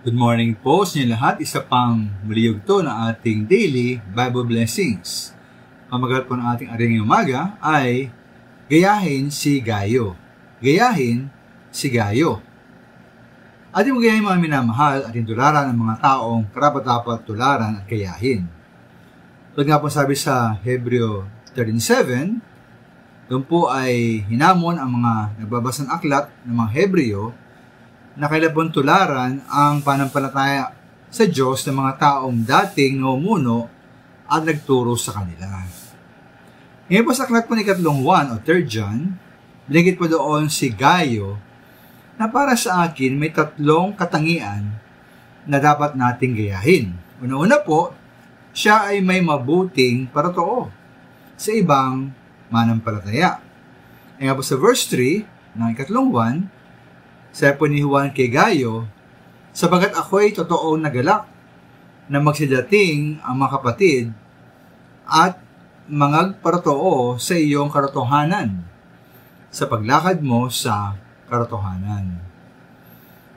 Good morning po sa inyo lahat. Isa pang maliyog to na ating daily Bible blessings. Pamagat po ng ating aring umaga ay gayahin si Gayo. Gayahin si Gayo. Ating magayahin mga minamahal at tularan ang mga taong karapat-dapat tularan at gayahin. Tulad nga po sabi sa Hebreo 13:7, doon po ay hinamon ang mga nagbabasang aklat ng mga Hebreo na kailangan tularan ang panampalataya sa Diyos ng mga taong dating namumuno at nagturo sa kanila. Ngayon po sa aklat po ni ikatlong 1 o 3 John, binigit po doon si Gayo na para sa akin may tatlong katangian na dapat nating gayahin. Una-una po, siya ay may mabuting paratoo sa ibang manampalataya. Ngayon po sa verse 3 ng ikatlong 1, sabi po ni Juan kay Gayo, sapagat ako'y totoong nagalak na magsidating ang mga kapatid at mangagparatoo sa iyong katotohanan sa paglakad mo sa katotohanan.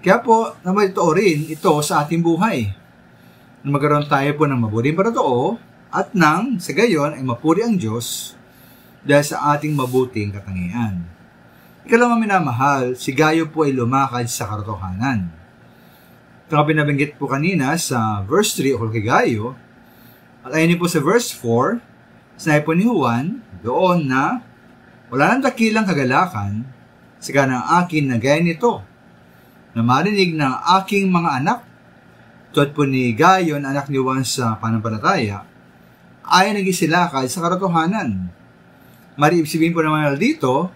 Kaya po, namatotoo rin ito sa ating buhay. Na magkaroon tayo po ng mabuting paratoo at nang sa gayon ay mapuri ang Diyos dahil sa ating mabuting katangian. Ikaw minamahal, si Gayo po ay lumakad sa katotohanan. Ito nga binabanggit po kanina sa verse 3 o kay Gayo. At ayun po sa verse 4, sinabi po ni Juan doon na wala nang dakilang kagalakan sa kanang akin na gaya nito, na marinig ng aking mga anak, tulad po ni Gayo na anak ni Juan sa panampalataya, ay nagisilakad sa katotohanan. Ibig sabihin po naman dito,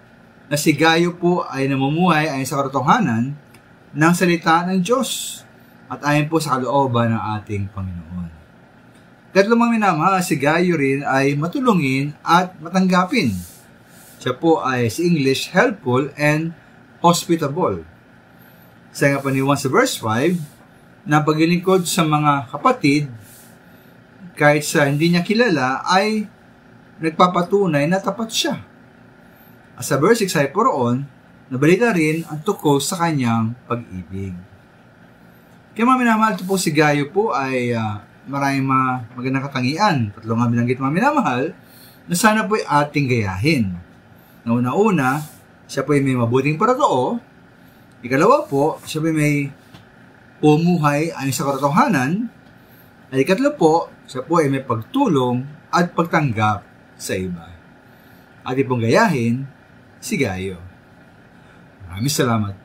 na si Gayo po ay namumuhay ayon sa katotohanan ng salita ng Diyos at ayon po sa kalooban ng ating Panginoon. Katlo mga minamahal, si Gayo rin ay matulungin at matanggapin. Siya po ay sa English, helpful and hospitable. Sa nga pa ni Juan sa verse 5, na paglilingkod sa mga kapatid, kahit sa hindi niya kilala, ay nagpapatunay na tapat siya. Sa verse 6 ay poroon, nabalita rin ang tukol sa kanyang pag-ibig. Kaya mga minamahal, ito po si Gayo po ay maraming magandang katangian. Tatlo nga binanggit mga minamahal, na sana po ay ating gayahin. Na una-una, siya po ay may mabuting paratoo. Ikalawa po, siya po ay may pumuhay ayon sa katotohanan. At ikatlo po, siya po ay may pagtulong at pagtanggap sa iba. Ating pong gayahin si Gayo. Maraming salamat.